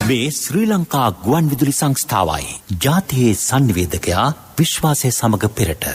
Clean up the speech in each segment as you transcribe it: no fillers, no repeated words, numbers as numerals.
මේ ශ්‍රී ලංකා ගුවන් විදුලි සංස්ථාවයි. ජාතියේ සංනිවේදකයා විශ්වාසය සමග පෙරට.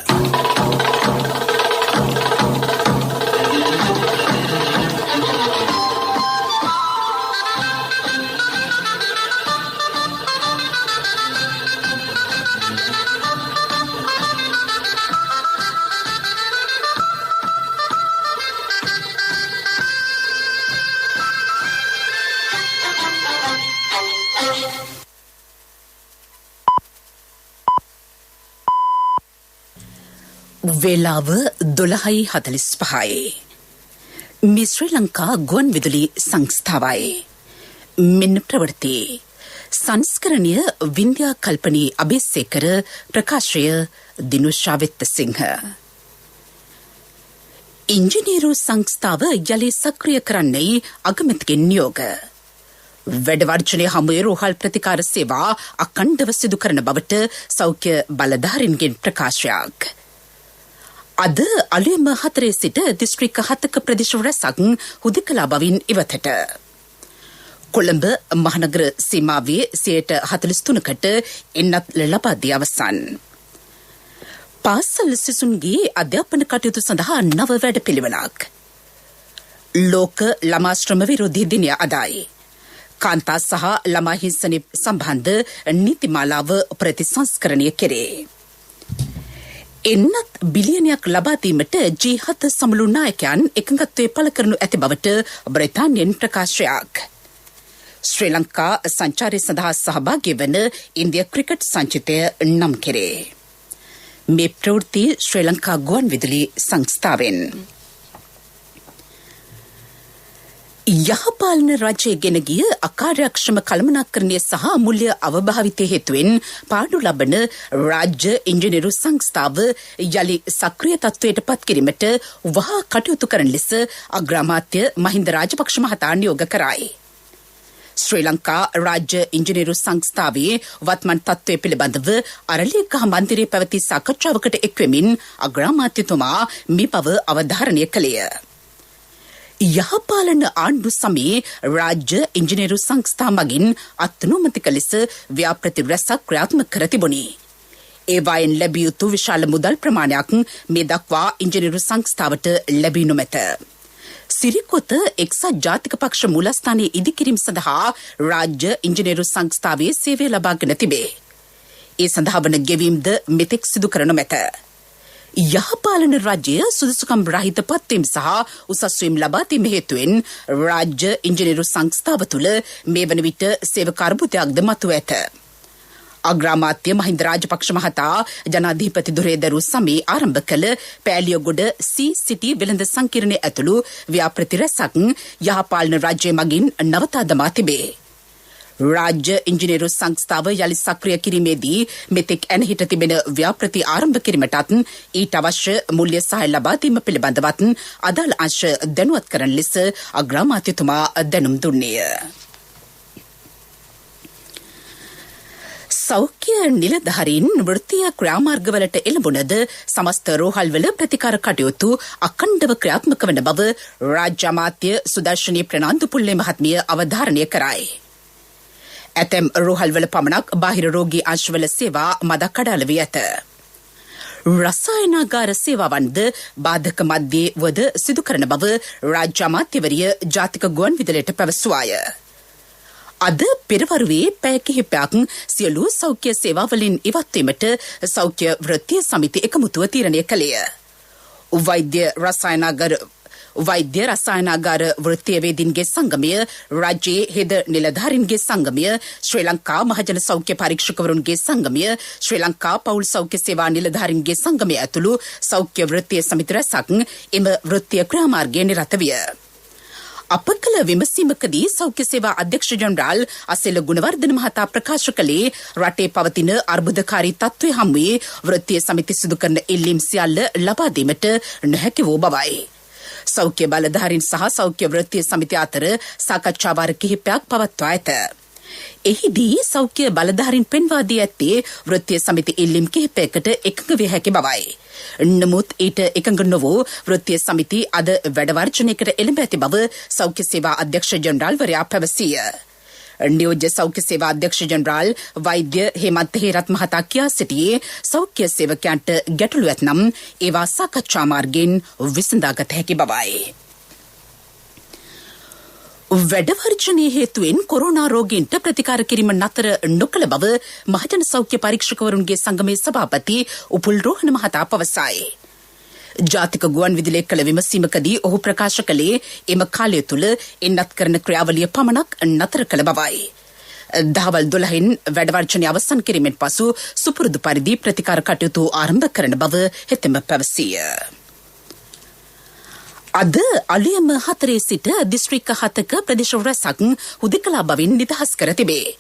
වේලාව 12:45. මේ ශ්‍රී ලංකා ගුවන් විදුලි සංස්ථාවයි. මෙන්න ප්‍රවෘත්ති. සංස්කරණීය වින්ද්‍යා කල්පනී අබේසේකර ප්‍රකාශය දිනුෂා වෙත්තසිංහ. ඉංජිනේරු සංස්ථාව යලි සක්‍රිය කරන්නයි අගමැතිගේ නියෝග. වැඩ වර්ජනය හමුවේ රෝහල් ප්‍රතිකාර සේවා අඛණ්ඩව සිදු කරන බවට සෞඛ්‍ය බලධාරීන්ගෙන් ප්‍රකාශයක්. අද අලුයම 4 සිට දිස්ත්‍රික්ක 7ක ප්‍රදේශ රැසක් හුදකලා බවින් ඉවතට. කොළඹ මහනගර සීමාවේ 43%කට එන්නත් ලබා දී අවසන්. පාසල් සිසුන්ගේ අධ්‍යාපන කටයුතු සඳහා නව වැඩපිළිවෙලක්. ලෝක ළමා ශ්‍රම විරෝධී දිනය අදයි. කාන්තා සහ ළමා හිංසනය සම්බන්ධ නීතිමාලාව ප්‍රතිසංස්කරණය කෙරේ. එන්නත් බිලියනයක් ලබා දීමට G7 සමුළු නායකයන් එකඟත්වයේ පළ කරනු ඇති බවට බ්‍රිතාන්‍යයෙන් ප්‍රකාශයක්. ශ්‍රී ලංකා සංචාරය සඳහා සහභාගී වන ඉන්දියා ක්‍රිකට් සංචිතය නම් කෙරේ. මේ ප්‍රවෘත්ති ශ්‍රී ලංකා ගුවන් විදුලි සංස්ථාවෙන්. යහපාලන රජයේ ගෙන ගිය අකාර්යක්ෂම කළමනාකරණය සහ මුල්‍ය අවභාවිතය හේතුවෙන් පාඩු ලබන රාජ්‍ය ඉංජිනේරු සංස්ථාව යලි සක්‍රිය තත්ත්වයට පත් කිරීමට වහා කටයුතු කරන ලෙස අග්‍රාමාත්‍ය මහින්ද රාජපක්ෂ මහතා නියෝග කරයි. ශ්‍රී ලංකා රාජ්‍ය ඉංජිනේරු සංස්ථාවේ වත්මන් තත්ත්වය පිළිබඳව අරලියගහ මන්දිරයේ පැවති සාකච්ඡාවකට එක්වෙමින් අග්‍රාමාත්‍යතුමා මේ බව අවධාරණය කළේය. යහපාලන ආණ්ඩු සමයේ රාජ්‍ය ඉංජිනේරු සංස්ථා මගින් අත්නොමතික ලෙස ව්‍යාපෘති රැසක් ක්‍රියාත්මක කර තිබුණි. ඒවායින් ලැබිය යුතු විශාල මුදල් ප්‍රමාණයක් මේ දක්වා ඉංජිනේරු සංස්ථාවට ලැබී නොමැත. සිරිකොත එක්සත් ජාතික පක්ෂ මූලස්ථානයේ ඉදිකිරීම සඳහා රාජ්‍ය ඉංජිනේරු සංස්ථාවේ සේවය ලබාගෙන තිබේ. ඒ සඳහා වන ගෙවීම්ද මෙතෙක් සිදු කර නොමැත. යහපාලන රජය සුදුසුකම් රහිත පත්වීම සහ උසස්වීම් ලබා දීම හේතුවෙන් රාජ්‍ය ඉංජිනේරු සංස්ථාව තුළ මේ වන විට සේවක අර්බුදයක්ද මතුව ඇත. අග්‍රාමාත්‍ය මහින්ද රාජපක්ෂ මහතා ජනාධිපති දුරේදරු සමයේ ආරම්භ කළ පෑලියගොඩ සිටි වෙළඳ සංකීර්ණය ඇතුළු ව්‍යාපෘති රැසක් යහපාලන රජය මගින් නවතා දමා තිබේ. රාජ්‍ය ඉංජිනේරු සංස්ථාව යලි සක්‍රිය කිරීමේදී මෙතෙක් ඇනහිට තිබෙන ව්‍යාපෘති ආරම්භ කිරීමටත් ඊට අවශ්‍ය මුල්‍ය සහාය ලබා දීම පිළිබඳවත් අදාළ අංශ දැනුවත් කරන ලෙස අග්‍රාමාත්‍යතුමා දැනුම් දුන්නේය. සෞඛ්‍ය නිලධාරීන් වෘත්තීය ක්‍රියාමාර්ගවලට එළඹුණද සමස්ත රෝහල්වල ප්‍රතිකාර කටයුතු අඛණ්ඩව ක්‍රියාත්මක වන බව රාජ්‍ය අමාත්‍ය සුදර්ශනී ප්‍රනාන්දුපුල්ලේ මහත්මිය අවධාරණය කරයි. ඇතැම් රෝහල්වල පමණක් බාහිර රෝගී අංශවල සේවා මදක් අඩාල වී ඇත. රසායනාගාර සේවාවන්ද බාධක මධ්‍යයේ වද සිදු කරන බව රාජ්‍ය අමාත්‍යවරිය ජාතික ගුවන් විදුලියට පැවසුවාය. අද පෙරවරුවේ පැය කිහිපයක් සියලු සෞඛ්‍ය සේවාවලින් ඉවත්වීමට සෞඛ්‍ය වෘත්තීය සමිති එකමුතුව තීරණය කළේය. වෛද්‍ය රසායනාගාර වෘත්තීයවේදීන්ගේ සංගමය, රාජ්‍යයේ හෙද නිලධාරීන්ගේ සංගමය, ශ්‍රී ලංකා මහජන සෞඛ්‍ය පරීක්ෂකවරුන්ගේ සංගමය, ශ්‍රී ලංකා පවුල් සෞඛ්‍ය සේවා නිලධාරීන්ගේ සංගමය ඇතුළු සෞඛ්‍ය වෘත්තීය සමිති රැසක් එම වෘත්තීය ක්‍රියාමාර්ගයේ නිරත විය. අප කළ විමසීමකදී සෞඛ්‍ය සේවා අධ්‍යක්ෂ ජනරාල් අසෙල ගුණවර්ධන මහතා ප්‍රකාශ කළේ රටේ පවතින අර්බුදකාරී තත්ත්වය හමුවේ වෘත්තීය සමිති සිදු කරන ඉල්ලීම් සියල්ල ලබා දීමට නොහැකි වූ බවයි. සෞඛ්‍ය බලධාරීන් සහ සෞඛ්‍ය වෘත්තීය සමිති අතර සාකච්ඡා වාර කිහිපයක් පවත්වා ඇත. එහිදී සෞඛ්‍ය බලධාරීන් පෙන්වා දී ඇත්තේ වෘත්තීය සමිති ඉල්ලීම් කිහිපයකට එකඟ විය හැකි බවයි. නමුත් ඊට එකඟ නොවූ වෘත්තීය සමිති අද වැඩ වර්ජනයකට එළඹ ඇති බව සෞඛ්‍ය සේවා අධ්‍යක්ෂ ජනරාල්වරයා පැවසීය. නියෝජ්‍ය සෞඛ්‍ය සේවා අධ්‍යක්ෂ ජනරාල් වෛද්‍ය හේමන්ත හේරත් මහතා කියා සිටියේ සෞඛ්‍ය සේවකයන්ට ගැටලු ඇතනම් ඒවා සාකච්ඡා මාර්ගයෙන් විසඳාගත හැකි බවයි. වැඩවර්ජනයේ හේතුවෙන් කොරෝනා රෝගීන්ට ප්‍රතිකාර කිරීම නතර නොකළ බව මහජන සෞඛ්‍ය පරීක්ෂකවරුන්ගේ සංගමේ සභාපති උපුල් රෝහණ මහතා පවසයි. ජාතික ගුවන් විදුලිය කළ විමසීමකදී ඔහු ප්‍රකාශ කළේ එම කාලය තුළ එන්නත් කරන ක්‍රියාවලිය පමණක් නතර කළ බවයි. දහවල් 12න් වැඩවර්ජනය අවසන් කිරීමෙන් පසු සුපුරුදු පරිදි ප්‍රතිකාර කටයුතු ආරම්භ කරන බව හෙතෙම පැවසිය. අද අලුයම 4 සිට දිස්ත්‍රික්ක 7ක ප්‍රදේශ රැසක් හුදෙකලා බවින් නිදහස් කර තිබේ.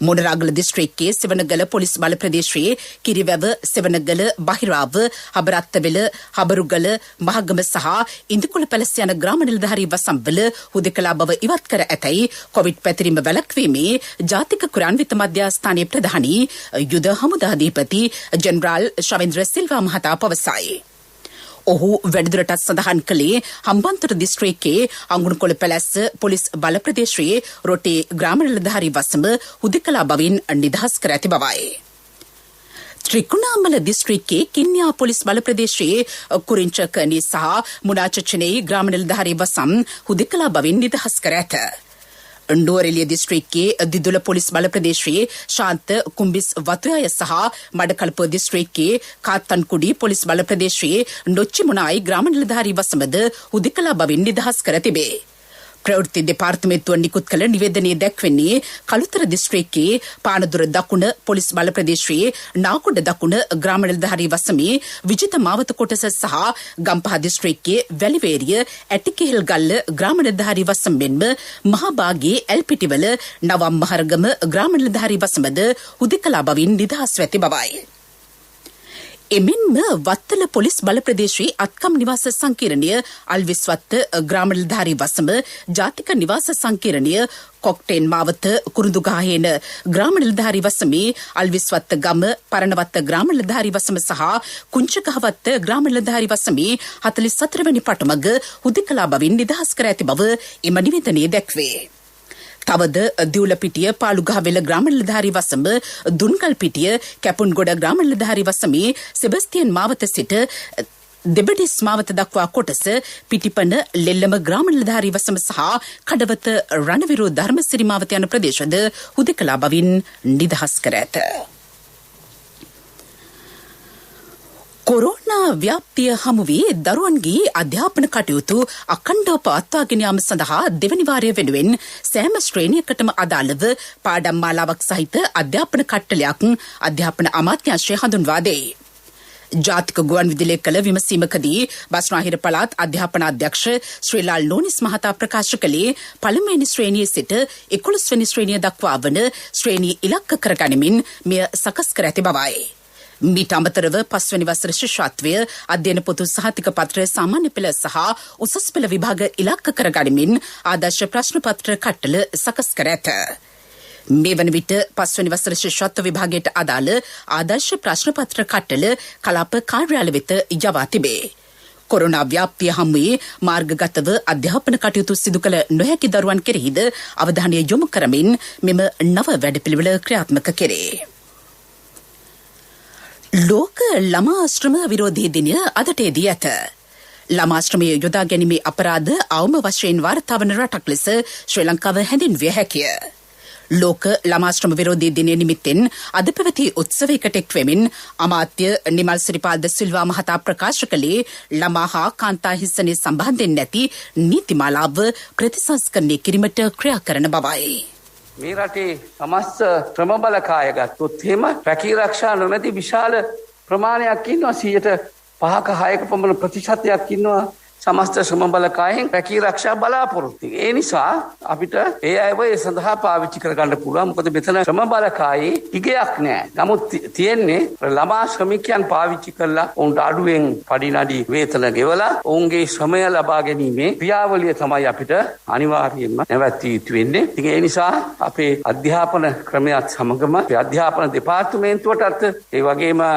මොනරාගල දිස්ත්‍රික්කයේ සෙවණගල පොලිස් බල ප්‍රදේශයේ කිරිවැව, සෙවණගල, බහිරාව, හබරත්තවෙල, හබරුගල, මහගම සහ ඉන්දිකුල පැලස යන ග්‍රාම නිලධාරී වසම්වල හුදෙකලා බව ඉවත් කර ඇතැයි කොවිඩ් පැතිරීම වැළැක්වීමේ ජාතික ක්‍රියාන්විත මධ්‍යස්ථානයේ ප්‍රධානී යුද හමුදාධිපති ජෙනරාල් ශවේන්ද්‍ර සිල්වා මහතා පවසයි. ඔහු වැඩිදුරටත් සඳහන් කළේ හම්බන්තොට දිස්ත්‍රික්කයේ අඟුණුකොළ පැලැස්ස පොලිස් බල ප්‍රදේශයේ රොටේ ග්‍රාම නිලධාරී වසම හුදෙකලා බවින් නිදහස් කර ඇති බවයි. ත්‍රිකුණාමල දිස්ත්‍රික්කයේ කින්යා පොලිස් බල ප්‍රදේශයේ කුරින්චකනී සහ මුනාචචනේ ග්‍රාම නිලධාරී වසම් හුදෙකලා බවින් නිදහස් කර ඇත. නුවරඑළිය දිස්ත්‍රික්කයේ දිදුල පොලිස් බල ප්‍රදේශයේ ශාන්ත කුම්බිස් වතුයාය සහ මඩකල්ප දිස්ත්‍රික්කයේ කාත්තන්කුඩි පොලිස් බල ප්‍රදේශයේ නොච්චිමුණායි ග්‍රාම නිලධාරී වසමද හුදෙකලා බවින් නිදහස් කර තිබේ. ප්‍රවෘත්ති දෙපාර්තමේන්තුව නිකුත් කළ නිවේදනයේ දැක්වෙන්නේ කළුතර දිස්ත්‍රික්කයේ පානදුර දකුණ පොලිස් බල ප්‍රදේශයේ නාකොඩ දකුණ ග්‍රාම නිලධාරී වසමේ විජිත මාවත කොටස සහ ගම්පහ දිස්ත්‍රික්කයේ වැලිවේරිය ඇටිකෙහෙල් ගල්ල ග්‍රාම නිලධාරී වසම මෙන්ම මහාභාගයේ ඇල්පිටිවල නවම් මහරගම ග්‍රාම නිලධාරී වසමද හුදෙකලා බවින් නිදහස් වෙති බවයි. එමෙන්ම වත්තල පොලිස් බල ප්‍රදේශයේ අත්කම් නිවාස සංකීර්ණය අල්විස්වත්ත ග්‍රාම නිලධාරී වසම ජාතික නිවාස සංකීර්ණය කොක්ටේන් මාවත කුරුඳුගහේන ග්‍රාම නිලධාරී වසමේ අල්විස්වත්ත ගම පරණවත්ත ග්‍රාම නිලධාරී වසම සහ කුංචකහවත්ත ග්‍රාම නිලධාරී වසමේ 44 වැනි පටමග හුදෙකලා බවින් නිදහස් කර ඇති බව එම නිවේදනයේ දැක්වේ. තවද දිවුලපිටිය පාලුගහවෙල ග්‍රාම නිලධාරී වසම දුන්ගල්පිටිය කැපුන්ගොඩ ග්‍රාම නිලධාරී වසමේ සෙබස්තියන් මාවත සිට දෙබඩිස් මාවත දක්වා කොටස පිටිපන ලෙල්ලම ග්‍රාම නිලධාරී වසම සහ කඩවත රණවිරු ධර්මසිරි මාවත යන ප්‍රදේශද හුදෙකලා බවින් නිදහස් කර ඇත. කොරෝනා ව්‍යාප්තිය හමුවේ දරුවන්ගේ අධ්‍යාපන කටයුතු අඛණ්ඩව පවත්වාගෙන යාම සඳහා දෙවැනි වාරය වෙනුවෙන් සෑම ශ්‍රේණියකටම අදාළව පාඩම් මාලාවක් සහිත අධ්‍යාපන කට්ටලයක් අධ්‍යාපන අමාත්‍යාංශය හඳුන්වා දෙයි. ජාතික ගුවන් විදුලිය කළ විමසීමකදී බස්නාහිර පළාත් අධ්‍යාපන අධ්‍යක්ෂ ශ්‍රීලාල් නෝනිස් මහතා ප්‍රකාශ කළේ පළමුවෙනි ශ්‍රේණියේ සිට 11 වෙනි ශ්‍රේණිය දක්වා වන ශ්‍රේණී ඉලක්ක කරගනිමින් මෙය සකස් කර ඇති බවයි. මීට අමතරව 5 වෙනි වසර ශිෂ්‍යත්වය අධ්‍යයන පොතු සහතික පත්‍ර සාමාන්‍ය පෙළ සහ උසස් පෙළ විභාග ඉලක්ක කරගනිමින් ආදර්ශ ප්‍රශ්න පත්‍ර කට්ටල සකස් කර ඇත. මේ වන විට 5 වෙනි වසර ශිෂ්‍යත්ව විභාගයට අදාළ ආදර්ශ ප්‍රශ්න පත්‍ර කට්ටල කලාප කාර්යාල වෙත යවා තිබේ. කොරෝනා ව්‍යාප්තිය හමුවේ මාර්ගගතව අධ්‍යාපන කටයුතු සිදු කළ නොහැකි දරුවන් කෙරෙහිද අවධානය යොමු කරමින් මෙම නව වැඩපිළිවෙල ක්‍රියාත්මක කෙරේ. ලෝක ළමාශ්‍රම විරෝධී දිනය අදටේදී ඇත. ළමාශ්‍රමය යොදා ගැනීමේ අපරාධ අවම වශයෙන් වාර්තා වන රටක් ලෙස ශ්‍රී ලංකාව හැඳින්විය හැකිය. ලෝක ළමාශ්‍රම විරෝධී දිනය නිමිත්තෙන් අද පැවති උත්සවයකට එක්වෙමින් අමාත්‍ය නිමල් සිරිපාල් ද සිල්වා මහතා ප්‍රකාශ කළේ ළමා හා කාන්තා හිංසනය සම්බන්ධයෙන් නැති නීතිමාලාව ප්‍රතිසංස්කරණය කිරීමට ක්‍රියා කරන බවයි. මේ රටේ සමස්ත ශ්‍රම බලකාය ගත්තොත් එහෙම රැකී ආරක්ෂා නොමැති විශාල ප්‍රමාණයක් ඉන්නවා 5ක 6ක පමණ ප්‍රතිශතයක් ඉන්නවා සමස්ත ශ්‍රම බලකායෙන් රැකී ආරක්ෂා බලාපොරොත්තු. ඒ නිසා අපිට ඒ අයව ඒ සඳහා පාවිච්චි කරගන්න පුළුවන්. මොකද මෙතන ශ්‍රම බලකායේ ඉගයක් නැහැ. නමුත් තියෙන්නේ ළමා ශ්‍රමිකයන් පාවිච්චි කරලා ඔවුන්ට අඩුවෙන් පඩිනඩි වේතන ගෙවලා ඔවුන්ගේ ශ්‍රමය ලබා ගැනීමේ ක්‍රියාවලිය තමයි අපිට අනිවාර්යයෙන්ම නැවැත්විය යුතු වෙන්නේ. ඉතින් ඒ නිසා අපේ අධ්‍යාපන ක්‍රමයත් සමගම අධ්‍යාපන දෙපාර්තමේන්තුවටත් ඒ වගේම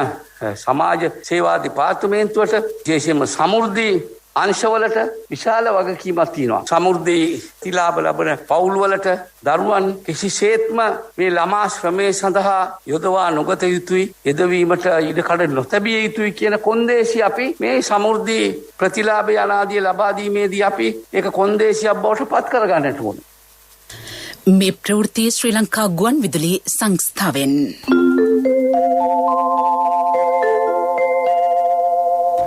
සමාජ සේවා දෙපාර්තමේන්තුවට විශේෂයෙන්ම සමෘද්ධි අංශවලට විශාල වගකීමක් තියෙනවා. සමෘද්ධි තිලාභ ලබන පවුල්වලට දරුවන් කිසිසේත්ම මේ ළමා ශ්‍රමයේ සඳහා යොදවා නොගත යුතුයි, යෙදවීමට ඉඩකඩ නොතැබිය යුතුයි කියන කොන්දේසි අපි මේ සමෘද්ධි ප්‍රතිලාභය අනාදිය ලබා දීමේදී අපි ඒක කොන්දේසියක් බවට පත් කරගන්නට ඕනේ. මේ ප්‍රවෘත්ති ශ්‍රී ලංකා ගුවන් විදුලි සංස්ථාවෙන්.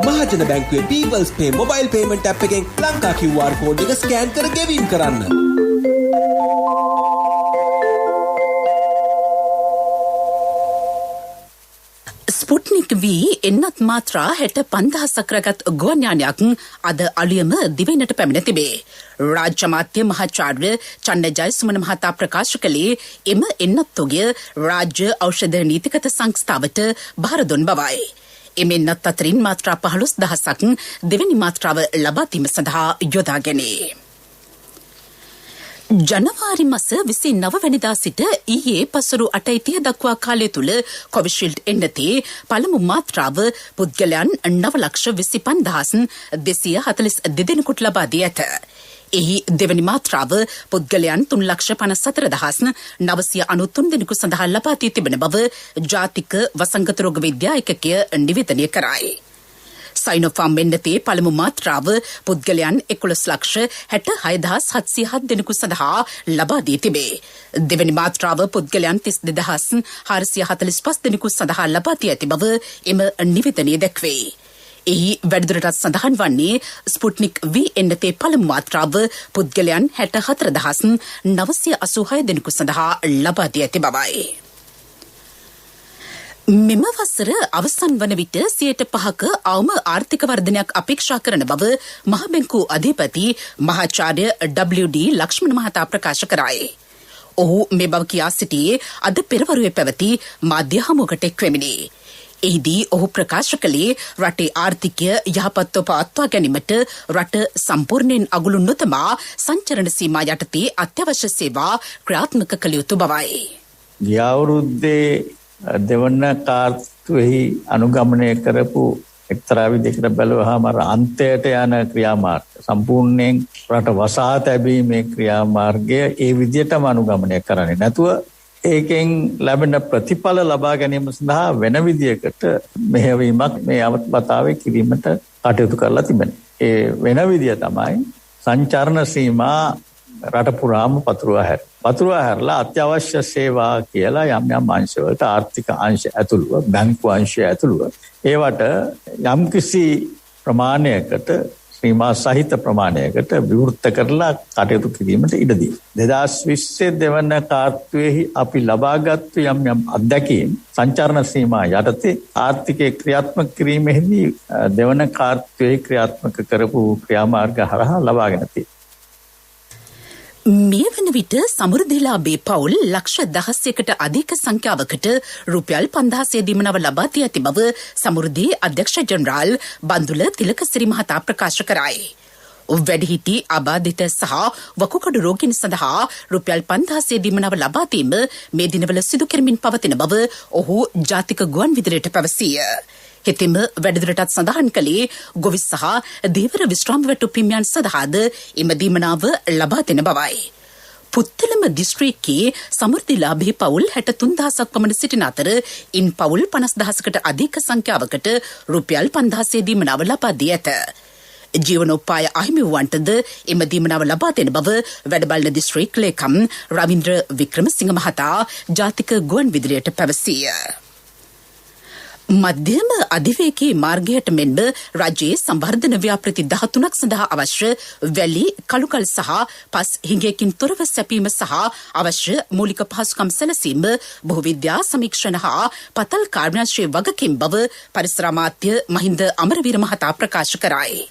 මහජන බැංකුවේ People's Pay mobile payment app එකෙන් ලංකා QR code එක ස්කෑන් කර ගෙවීම් කරන්න. ස්පුට්නික් වී එන්නත් මාත්‍රා 65,000ක් රැගත් ගුවන් යානයක් අද අලුයම දිවයිනට පැමිණ තිබේ. රාජ්‍ය මාත්‍ය මහාචාර්ය චන්න ජයසුමන මහතා ප්‍රකාශ කළේ එම එන්නත් රාජ්‍ය ඖෂධ නීතිගත සංස්ථාවට බාර දුන් බවයි. එමෙන්නත් අතරින් මාත්‍රා 15,000ක් දෙවැනි මාත්‍රාව ලබා දීම සඳහා යොදා ගැනේ. ජනවාරි මස 29 වැනිදා සිට ඊයේ පසුරු 8:30 දක්වා කාලය තුල කොවිෂීල්ඩ් එන්නතේ පළමු මාත්‍රාව පුද්ගලයන් 9,25,242 දෙනෙකුට ලබා දී ඇත. එහි දෙවැනි මාත්‍රාව පුද්ගලයන් 3,50,993 දෙනෙකු සඳහා ලබා දී තිබෙන බව ජාතික වසංගත රෝග විද්‍යා ඒකකය නිවේදනය කරයි. සයිනෝෆාම් එන්නතේ පළමු මාත්‍රාව පුද්ගලයන් 11,66,707 දෙනෙකු සඳහා ලබා දී තිබේ. දෙවැනි මාත්‍රාව පුද්ගලයන් 32,445 දෙනෙකු සඳහා ලබා දී ඇති බව එම නිවේදනයේ දැක්වේ. එහි වැඩිදුරටත් සඳහන් වන්නේ ස්පුට්නික් වී එන්නතේ පළමු මාත්‍රාව පුද්ගලයන් 64,986 දෙනෙකු සඳහා ලබා දී ඇති බවයි. මෙම වසර අවසන් වන විට 5% අවම ආර්ථික වර්ධනයක් අපේක්ෂා කරන බව මහ බැංකු අධිපති මහාචාර්ය WD ලක්ෂ්මණ මහතා ප්‍රකාශ කරයි. ඔහු මේ බව කියා සිටියේ අද පෙරවරුවේ පැවති මාධ්‍ය හමුවකට එක්වෙමිනි. එහිදී ඔහු ප්‍රකාශ කළේ රටේ ආර්ථිකය යහපත්ව පවත්වා ගැනීමට රට සම්පූර්ණයෙන් අගුළු නොතමා සංචරණ සීමා යටතේ අත්‍යවශ්‍ය සේවා ක්‍රියාත්මක කළ යුතු බවයි. ගිය අවුරුද්දේ දෙවන කාර්තුවෙහි අනුගමනය කරපු එක්තරා විදිහකට බැලුවහම අන්තයට යන ක්‍රියාමාර්ග සම්පූර්ණයෙන් රට වසා තැබීමේ ක්‍රියාමාර්ගය ඒ විදිහටම අනුගමනය කරන්නේ නැතුව ඒකෙන් ලැබෙන ප්‍රතිඵල ලබා ගැනීම සඳහා වෙන විදිහකට මෙහෙයවීමක් මේ අවස්ථාවේ කිරීමට කටයුතු කරලා තිබෙනවා. ඒ වෙන විදිය තමයි සංචාරණ සීමා රට පුරාම පතුරවා හැරලා අත්‍යවශ්‍ය සේවා කියලා යම් යම් අංශවලට ආර්ථික අංශ ඇතුළුව බැංකු අංශය ඇතුළුව ඒවට යම්කිසි ප්‍රමාණයකට සීමා සහිත ප්‍රමාණයකට විවෘත කරලා කටයුතු කිරීමට ඉඩ දී. 2020 දෙවන කාර්තුවේහි අපි ලබාගත් යම් යම් අත්දැකීම් සංචාරණ සීමා යටතේ ආර්ථිකයේ ක්‍රියාත්මක කිරීමේදී දෙවන කාර්තුවේ ක්‍රියාත්මක කරපු ක්‍රියාමාර්ග හරහා ලබාගෙන තියෙනවා. මේ වන විට සමෘද්ධිලාභී පවුල් ලක්ෂ 10කට අධික සංඛ්‍යාවකට රුපියල් 5,000 දීමනව ලබා දී ඇති බව සමෘද්ධි අධ්‍යක්ෂ ජෙනරාල් බන්දුල තිලකසිරි මහතා ප්‍රකාශ කරයි. වැඩිහිටි අබාධිත සහ වකුගඩු රෝගීන් සඳහා රුපියල් 5,000 දීමනව ලබා දීම මේ දිනවල සිදු කරමින් පවතින බව ඔහු ජාතික ගුවන් විදුලියට පැවසිය. හෙතෙම වැඩිදුරටත් සඳහන් කළේ ගොවි සහ දීවර විශ්‍රාම වැටු පිම්යන් සඳහාද එම දීමනාව ලබා දෙන බවයි. පුත්තලම දිස්ත්‍රික්කයේ සමෘද්ධිලාභී පවුල් 63,000ක් පමණ සිටින අතර ඉන් පවුල් 50,000කට අධික සංඛ්‍යාවකට රුපියල් 5,000 දීමනාව ලබා දී ඇත. ජීවනෝපාය අහිමිවන්ටද එම දීමනාව ලබා දෙන බව වැඩබලන දිස්ත්‍රික් ලේකම් රවින්ද්‍ර වික්‍රමසිංහ මහතා ජාතික ගුවන් විදුලියට පැවසිය. මධ්‍යම අධිවේගී මාර්ගයට මෙන්ම රජයේ සංවර්ධන ව්‍යාපෘති 13ක් සඳහා අවශ්‍ය වැලි කළුකල් සහ පස් හිඟයකින් තොරව සැපීම සහ අවශ්‍ය මූලික පහසුකම් සැලසීම බහුවිද්‍යා සමීක්ෂණ හා පතල් කාර්යාංශයේ වගකීම් බව පරිසර අමාත්‍ය මහින්ද අමරවීර මහතා ප්‍රකාශ කරයි.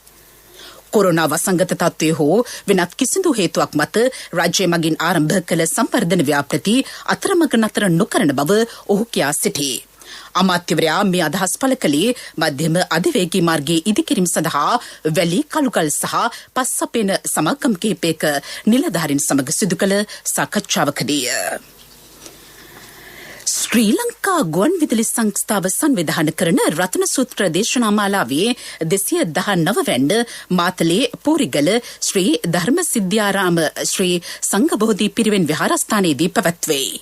කොරෝනා වසංගත තත්ත්වය හෝ වෙනත් කිසිදු හේතුවක් මත රජය මගින් ආරම්භ කළ සංවර්ධන ව්‍යාපෘති අතරමඟ නතර නොකරන බව ඔහු කියා සිටී. අමාත්‍යවරයා මේ අදහස් පළ කළේ මධ්‍යම අධිවේගී මාර්ගයේ ඉදිකිරීම සඳහා වැලි කළුකල් සහ පස් සපයන සමාගම් කිහිපයක නිලධාරීන් සමග සිදු කළ සාකච්ඡාවකදී. ශ්‍රී ලංකා ගුවන් විදුලි සංස්ථාව සංවිධාන කරන රතන සූත්‍ර දේශනා මාලාවේ 219 වැන්න මාතලේ පෝරිගල ශ්‍රී ධර්ම සිද්ධාරාම ශ්‍රී සංඝබෝධි පිරිවෙන් විහාරස්ථානයේදී පැවැත්වේ.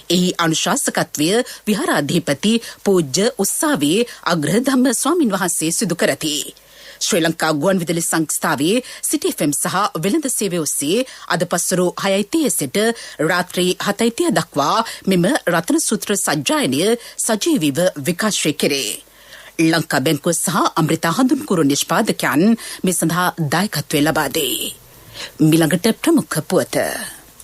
එහි අනුශාසකත්වය විහාරාධිපති පූජ්‍ය උස්සාවේ අග්‍රධම්ම ස්වාමින් වහන්සේ සිදු කරති. ශ්‍රී ලංකා ගුවන් විදුලි සංස්ථාවේ සිටි FM සහ වෙළඳ සේවය ඔස්සේ අද පස්වරු 6:30 සිට රාත්‍රී 7:30 දක්වා මෙම රතන සූත්‍ර සජ්ජායනය සජීවීව විකාශය කෙරේ. ලංකා බැංකුව සහ අමෘතා හඳුන්කුරු නිෂ්පාදකයන් මේ සඳහා දායකත්වය ලබා දෙයි. මිළඟට ප්‍රමුඛ පුවත.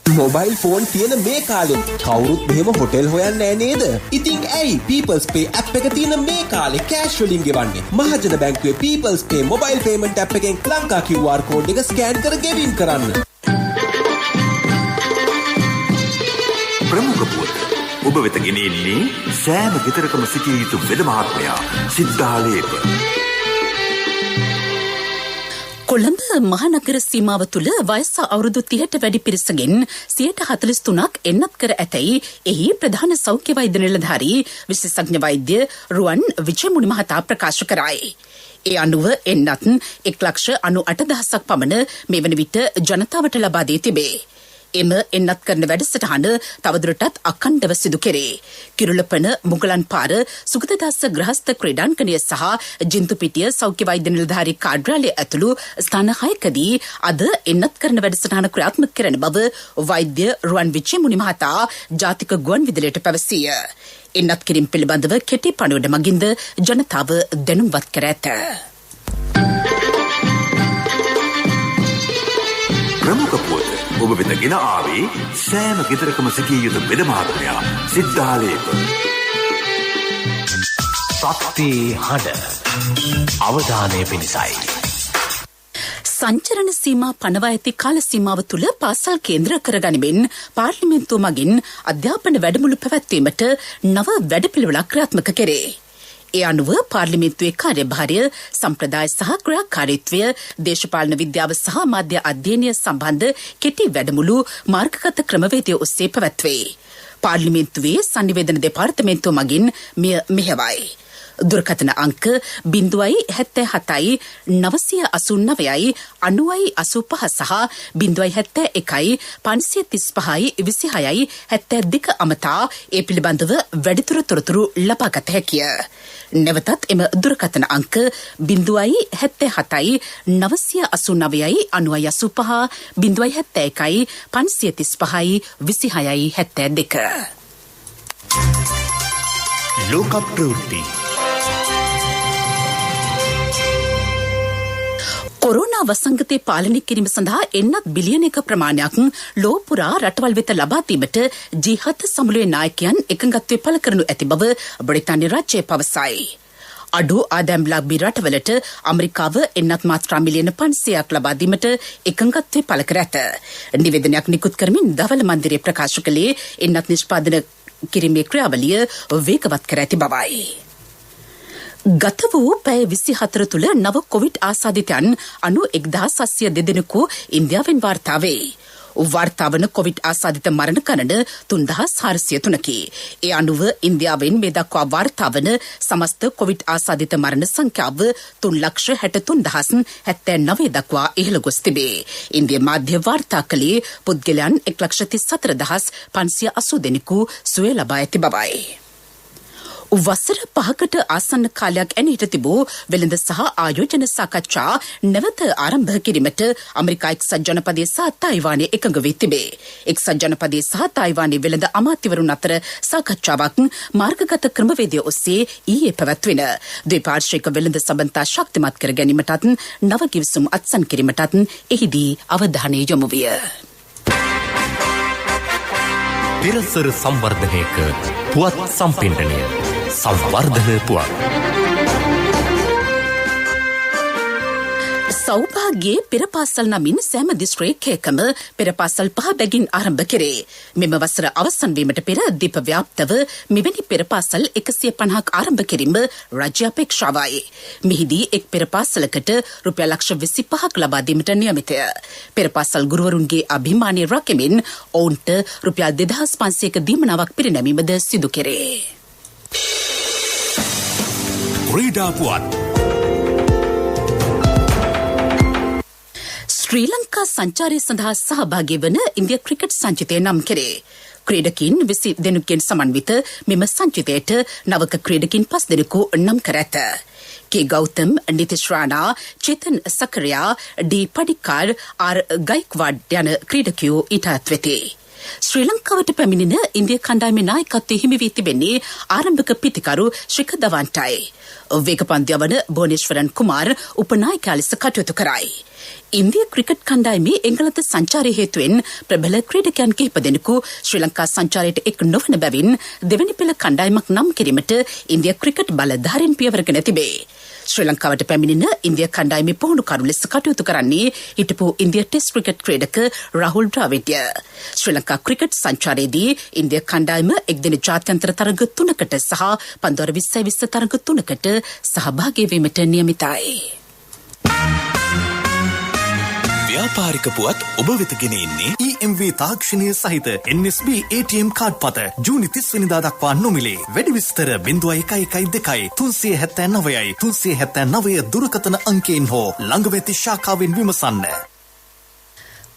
මොබයිල් ෆෝන් තියෙන මේ කාලෙ කවුරුත් මෙහෙම හොටෙල් හොයන්නේ නැහැ නේද? ඉතින් ඇයි People's Pay app එක තියෙන මේ කාලෙ කෑෂ් වලින් ගෙවන්නේ? මහජන බැංකුවේ People's Pay mobile payment app එකෙන් ලංකා QR code එක ස්කෑන් කර ගෙවීම් කරන්න. ප්‍රමුඛ පුවත ඔබ වෙත ගෙනෙන්නේ සෑම ගෙදරකම සිටිය යුතු වෙද මහත්මයා සිද්ධාලේප. කොළඹ මහනගර සීමාව තුළ වයස අවුරුදු 30ට වැඩි පිරිසගෙන් 43%ක් එන්නත් කර ඇතැයි එහි ප්‍රධාන සෞඛ්‍ය වෛද්‍ය නිලධාරී විශේෂඥ වෛද්‍ය රුවන් විජයමුනි මහතා ප්‍රකාශ කරයි. ඒ අනුව එන්නත් 1,98,000ක් පමණ මේ වන විට ජනතාවට ලබා දී තිබේ. එම එන්නත් කරන වැඩසටහන තවදුරටත් අඛණ්ඩව සිදු කෙරේ. කිරුළපන මුගලන් පාර සුගතදාස ග්‍රහස්ත ක්‍රීඩාංගණය සහ ජින්තුපිටිය සෞඛ්‍ය වෛද්‍ය නිලධාරී කාර්යාලය ඇතුළු ස්ථාන 6කදී අද එන්නත් කරන වැඩසටහන ක්‍රියාත්මක කරන බව වෛද්‍ය රුවන් විජයමුනි මහතා ජාතික ගුවන් විදුලියට පැවසීය. එන්නත් කිරීම පිළිබඳව කෙටි පණිවුඩ මගින්ද ජනතාව දැනුම්වත් කර ඇත. ප්‍රමුඛ පුවත ඔබ වෙත ගෙන ආවේ සෑම ගෙදරකම සිටිය යුතු වෙද මහත්මයා සිද්ධාලේප. ශක්තිය හඬ අවධානය පිණිසයි. සංචරණ සීමා පනවා ඇති කාල සීමාව තුළ පාසල් කේන්ද්‍ර කරගනිමින් පාර්ලිමේන්තුව මගින් අධ්‍යාපන වැඩමුළු පැවැත්වීමට නව වැඩපිළිවෙලක් ක්‍රියාත්මක කෙරේ. ඒ අනුව පාර්ලිමේන්තුවේ කාර්යභාරය සම්ප්‍රදාය සහ ක්‍රියාකාරීත්වය දේශපාලන විද්‍යාව සහ මාධ්‍ය අධ්‍යයනය සම්බන්ධ කෙටි වැඩමුළු මාර්ගගත ක්‍රමවේදය ඔස්සේ පැවැත්වේ. පාර්ලිමේන්තුවේ සංනිවේදන දෙපාර්තමේන්තුව මගින් මෙය මෙහෙවයි. දුරකථන අංක 077 989 9085 සහ 071 535 26 72 අමතා ඒ පිළිබඳව වැඩිදුර තොරතුරු ලබාගත හැකිය. නැවතත් එම දුරකථන අංක 077 989 9085 071 535 26 72. ලෝක ප්‍රවෘත්ති. කොරෝනා වසංගතය පාලනය කිරීම සඳහා එන්නත් බිලියන 1 ප්‍රමාණයක් ලෝ පුරා රටවල් වෙත ලබා දීමට G7 සමුළුවේ නායකයන් එකඟත්වය පළ කරනු ඇති බව බ්‍රිතාන්‍ය රාජ්‍යය පවසයි. අඩු ආදායම්ලාභී රටවලට ඇමරිකාව එන්නත් මාත්‍රා මිලියන 500ක් ලබා දීමට එකඟත්වය පළ කර ඇත. නිවේදනයක් නිකුත් කරමින් දවල මන්දිරය ප්‍රකාශ කළේ එන්නත් නිෂ්පාදන කිරීමේ ක්‍රියාවලිය වේගවත් කර ඇති බවයි. ගත වූ පැය 24 තුළ නව කොවිඩ් ආසාදිතයන් 91,702 දෙනෙකු ඉන්දියාවෙන් වාර්තා වේ. වාර්තා වන කොවිඩ් ආසාදිත මරණ ගණන 3,403කි. ඒ අනුව ඉන්දියාවෙන් මේ දක්වා වාර්තා වන සමස්ත කොවිඩ් ආසාදිත මරණ සංඛ්‍යාව 3,63,079 දක්වා ඉහළ ගොස් තිබේ. ඉන්දිය මාධ්‍ය වාර්තා කළේ පුද්ගලයන් 1,34,580 දෙනෙකු සුවය ලබා ඇති බවයි. වසර 5කට ආසන්න කාලයක් ඇනහිට තිබූ වෙළඳ සහ ආයෝජන සාකච්ඡා නැවත ආරම්භ කිරීමට ඇමරිකා එක්සත් ජනපදයේ සහ තායිවානයේ එකඟ වී තිබේ. එක්සත් ජනපදයේ සහ තායිවානයේ වෙළඳ අමාත්‍යවරුන් අතර සාකච්ඡාවක් මාර්ගගත ක්‍රමවේදය ඔස්සේ ඊයේ පැවැත්වින. ද්විපාර්ශ්වික වෙළඳ සම්බන්ධතා ශක්තිමත් කර ගැනීමටත් නව කිවිසුම් අත්සන් කිරීමටත් එහිදී අවධානය යොමු විය. පෙරසර සංවර්ධනයක පුවත් සම්පින්ඩනය සංවර්ධන පුවත්. සෞභාග්‍යයේ පෙරපාසල් නමින් සෑම දිස්ත්‍රික්කයකම පෙරපාසල් 5 බැගින් ආරම්භ කෙරේ. මෙම වසර අවසන් වීමට පෙර දීප ව්‍යාප්තව මෙවැනි පෙරපාසල් 150ක් ආරම්භ කිරීම රාජ්‍ය අපේක්ෂාවයි. මෙහිදී එක් පෙරපාසලකට රුපියල් ලක්ෂ 25ක් ලබා දීමට නියමිතය. පෙරපාසල් ගුරුවරුන්ගේ අභිමානය රැකෙමින් ඔවුන්ට රුපියල් 2500ක දීමනාවක් පිරිනැමීමද සිදු කෙරේ. ක්‍රීඩා පුවත් ශ්‍රී ලංකා සංචාරය සඳහා සහභාගී වන ඉන්දියා ක්‍රිකට් සංචිතය නම් කෙරේ. ක්‍රීඩකින් 20 දෙනෙකුගෙන් සමන්විත මෙම සංචිතයට නවක ක්‍රීඩකින් 5 දෙනෙකු නම් කර ඇත. के गौतम, नितिश राणा, चेतन सकरिया, डी पडिक्कार, आर गायकवाड යන ක්‍රීඩකයෝ ඊටත් වෙති. ශ්‍රී ලංකාවට පැමිණෙන ඉන්දියා කණ්ඩායමේ නායකත්වයේ හිමි වී තිබෙන්නේ ආරම්භක පිතිකරු ශිඛර් ධවන්ටයි. වේගපන්දු යවන භුවනේශ්වරන් කුමාර් උපනායකයා ලෙස කටයුතු කරයි. ඉන්දියා ක්‍රිකට් කණ්ඩායමේ එංගලන්ත සංචාරය හේතුවෙන් ප්‍රබල ක්‍රීඩකයන් කිහිප දෙනෙකු ශ්‍රී ලංකා සංචාරයට එක් නොවන බැවින් දෙවැනි පෙළ කණ්ඩායමක් නම් කිරීමට ඉන්දියා ක්‍රිකට් බලධාරීන් පියවරගෙන තිබේ. ශ්‍රී ලංකාවට පැමිණෙන ඉන්දියා කණ්ඩායමේ පුහුණුකරු ලෙස කටයුතු කරන්නේ හිටපු ඉන්දියා ටෙස්ට් ක්‍රිකට් ක්‍රීඩක රාහුල් ද්‍රාවිඩ්‍ය. ශ්‍රී ලංකා ක්‍රිකට් සංචාරයේදී ඉන්දියා කණ්ඩායම එක්දින ජාත්‍යන්තර තරග 3කට සහ පන්දුවර 20 තරග 3කට සහභාගී වීමට නියමිතයි. ව්‍යාපාරික පුවත් ඔබ වෙත ගෙන එන්නේ EMV තාක්ෂණය සහිත NSB ATM කාඩ් පත ජූනි 30 වෙනිදා දක්වා නොමිලේ. වැඩි විස්තර 0112 379 379 දුරකථන අංකයෙන් හෝ ළඟ වෙති ශාඛාවෙන් විමසන්න.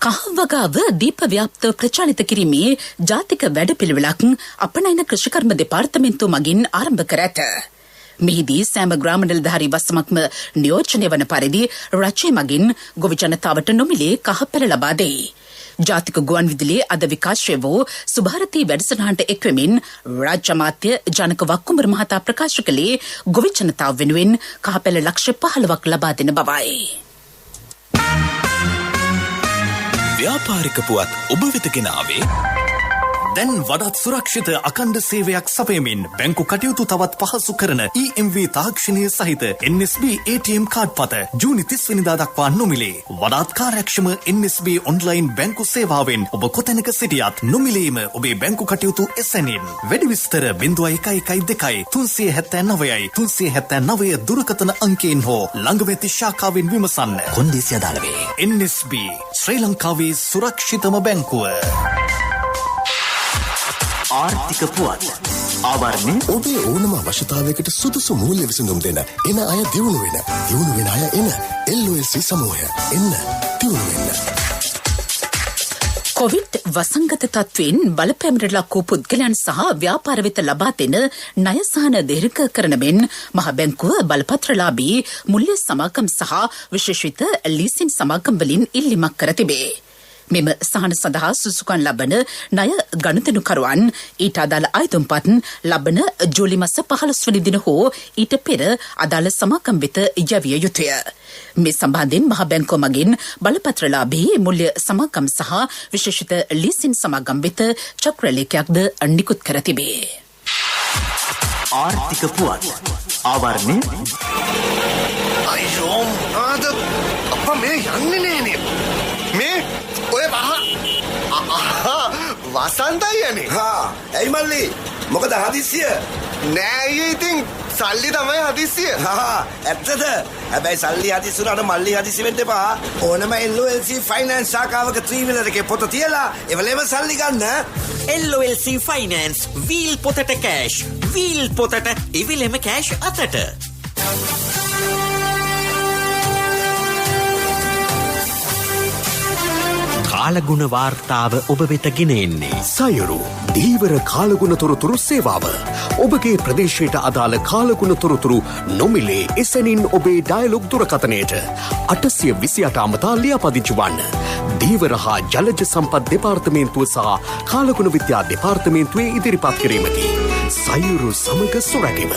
කහවගාව දීප ව්‍යාප්තව ප්‍රචාලිත කිරීමේ ජාතික වැඩපිළිවෙලක් අපනයන කෘෂිකර්ම දෙපාර්තමේන්තුව මගින් ආරම්භ කර ඇත. මෙහිදී සෑම ග්‍රාම නිලධාරී වසමක්ම නියෝජනය වන පරිදි රජය මගින් ගොවි ජනතාවට නොමිලේ කහපැල ලබා දෙයි. ජාතික ගුවන් විදුලියේ අද විකාශය වූ සුභාරතී වැඩසටහනට එක්වෙමින් රාජ්‍ය අමාත්‍ය ජනක වක්කුඹර මහතා ප්‍රකාශ කළේ ගොවි ජනතාව වෙනුවෙන් කහපැල ලක්ෂ 15ක් ලබා දෙන බවයි. ව්‍යාපාරික පුවත් ඔබ වෙත ගෙන ආවේ දැන් වඩාත් සුරක්ෂිත අඛණ්ඩ සේවයක් සපයමින් බැංකු කටයුතු තවත් පහසු කරන EMV තාක්ෂණය සහිත NSB ATM කාඩ් පත ජූනි 30 වෙනිදා දක්වා නොමිලේ. වඩාත් කාර්යක්ෂම NSB ඔන්ලයින් බැංකු සේවාවෙන් ඔබ කොතැනක සිටියත් නොමිලේම ඔබේ බැංකු කටයුතු එසැනින්. වැඩි විස්තර 0112 379 379 දුරකථන අංකයෙන් හෝ ළඟ වෙති ශාඛාවෙන් විමසන්න. කොන්දේසි අදාළ වේ. NSB ශ්‍රී ලංකාවේ සුරක්ෂිතම බැංකුව. ආර්ථික පුවත් ආවරණය ඔබේ ඕනම අවශ්‍යතාවයකට සුදුසු මූල්‍ය විසඳුම් දෙන එන අය දියුණු වෙන අය එන LOLC සමූහය එන්න දියුණු වෙන්න. කොවිඩ් වසංගත තත්ත්වයෙන් බලපෑමට ලක් වූ පුද්ගලයන් සහ ව්‍යාපාර වෙත ලබා දෙන ණය සහන දීර්ඝ කරන මෙන් මහ බැංකුව බලපත්‍රලාභී මුල්‍ය සමාගම් සහ විශේෂිත ලීසින් සමාගම් වලින් ඉල්ලීමක් කර තිබේ. මෙම සහන සඳහා සුසුකන් ලබන ණය ගනුදෙනුකරුවන් ඊට අදාළ අයතුම්පත් ලබන ජූලි මාස 15 වෙනි දින හෝ ඊට පෙර අදාළ සමාගම් වෙත යවිය යුතුය. මේ සම්බන්ධයෙන් මහ බැංකුව මගින් බලපත්‍රලාභී මුල්‍ය සමාගම් සහ විශේෂිත ලීසින් සමාගම් වෙත චක්‍රලේඛයක්ද නිකුත් කර තිබේ. ආර්ථික පුවත් ආවරණය අයියෝ ආද අප්පා මේ යන්නේ නෑනේ. මේ ඔය වසන්තයි යන්නේ. ඇයි මල්ලි මොකද හදිස්සිය? නෑ ඉතින් සල්ලි තමයි හදිස්සිය. ඇත්තද? හැබැයි සල්ලි හදිස්සි උනාට මල්ලි හදිස්සි වෙන්න එපා. ඕනම LOLC ෆයිනෑන්ස් ශාඛාවක 3 wheeler එකේ පොත තියලා එවලේම සල්ලි ගන්න. LOLC ෆයිනෑන්ස් වීල් පොතට කෑෂ් වීල් පොතට එවිලෙම කෑෂ් අතට. කාලගුණ වාර්තාව ඔබ වෙත ගෙන එන්නේ සයුරු දීවර කාලගුණ තොරතුරු සේවාව. ඔබගේ ප්‍රදේශයට අදාළ කාලගුණ තොරතුරු නොමිලේ එසැනින් ඔබේ ඩයලොග් දුරකථනයට 828 අමතා ලියාපදිංචි වන්න. දීවර හා ජලජ සම්පත් දෙපාර්තමේන්තුව සහ කාලගුණ විද්‍යා දෙපාර්තමේන්තුවේ ඉදිරිපත් කිරීමකි. සයුරු සමග සොරැකීම.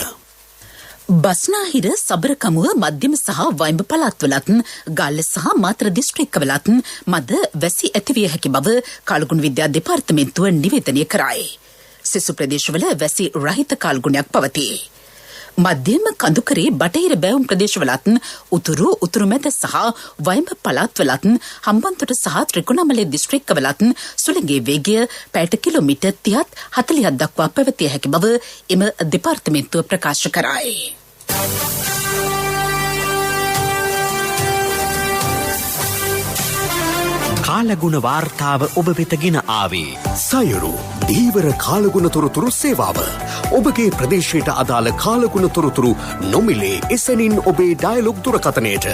බස්නාහිර සබරකමුව මධ්‍යම සහ වයිඹ පළාත්වලත් ගාල්ල සහ මාතර දිස්ත්‍රික්කවලත් මද වැසි ඇතිවිය හැකි බව කාලගුණ විද්‍යා දෙපාර්තමේන්තුව නිවේදනය කරයි. සෙසු ප්‍රදේශවල වැසි රහිත කාලගුණයක් පවතී. මධ්‍යම කඳුකරේ බටහිර බැවුම් ප්‍රදේශවලත් උතුරු මැද සහ වයඹ පළාත්වලත් හම්බන්තොට සහ ත්‍රිකුණාමලය දිස්ත්‍රික්කවලත් සුළඟේ වේගය පැයට කිලෝමීටර් 30-40ක් දක්වා පැවතිය හැකි බව එම දෙපාර්තමේන්තුව ප්‍රකාශ කරයි. කාලගුණ වාර්තාව ඔබ වෙතගෙන ආවේ සයුරු දීවර කාලගුණ තොරතුරු සේවාව. ඔබගේ ප්‍රදේශයට අදාළ කාලගුණ තොරතුරු නොමිලේ එසැනින් ඔබේ ඩයලොග් දුරකථනයට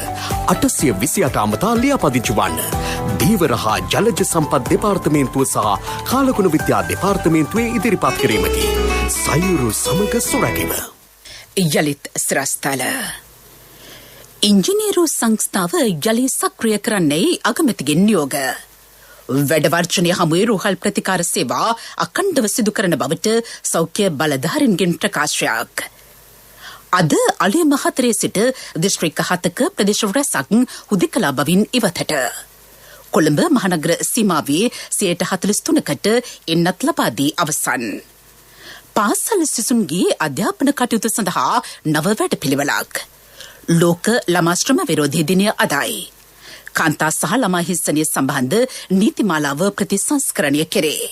828 අමතා ලියාපදිංචි වන්න. දීවර හා ජලජ සම්පත් දෙපාර්තමේන්තුව සහ කාලගුණ විද්‍යා දෙපාර්තමේන්තුවේ ඉදිරිපත් කිරීමකි. සයුරු සමග සුරැකීම. යලිත් ස්රස්තල ඉංජිනේරු සංස්ථාව යලි සක්‍රිය කරන්නේ අගමැතිගෙන් නියෝග. වැඩවර්ජනය හමුවේ රෝහල් ප්‍රතිකාර සේවා අකණ්ඩව සිදු කරන බවට සෞඛ්‍ය බලධාරීන්ගෙන් ප්‍රකාශයක්. අද අලිය මහතරේ සිට දිස්ත්‍රික්ක 7ක ප්‍රදේශ රැසක් හුදෙකලා බවින් ඉවතට. කොළඹ මහනගර සීමාවේ 43%කට එන්නත් ලබා දී අවසන්. පාසල් සිසුන්ගේ අධ්‍යාපන කටයුතු සඳහා නව වැඩපිළිවෙලක්. ලෝක ළමාශ්‍රම විරෝධී දිනය අදයි. කාන්තා සහ ළමා හිස්සනිය සම්බන්ධ නීතිමාලාව ප්‍රතිසංස්කරණය කෙරේ.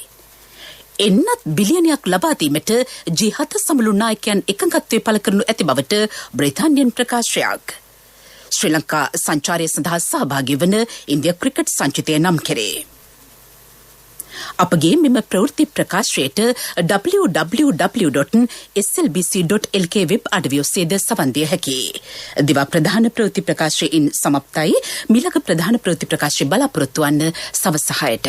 එන්නත් බිලියනයක් ලබා දීමට G7 සමුළු නායකයන් එකඟත්වය පළ කරනු ඇති බවට බ්‍රිතාන්‍යයෙන් ප්‍රකාශයක්. ශ්‍රී ලංකා සංචාරය සඳහා සහභාගී වන ඉන්දියා ක්‍රිකට් සංචිතය නම් කෙරේ. අපගේ මෙම ප්‍රවෘත්ති ප්‍රකාශයට www.slbc.lk වෙබ් අඩවිය ඔස්සේද සවන් දිය හැකියි. දිවා ප්‍රධාන ප්‍රවෘත්ති ප්‍රකාශයෙන් සමප්තයි. මිලක ප්‍රධාන ප්‍රවෘත්ති ප්‍රකාශය බලාපොරොත්තු වන්න සවස 6ට.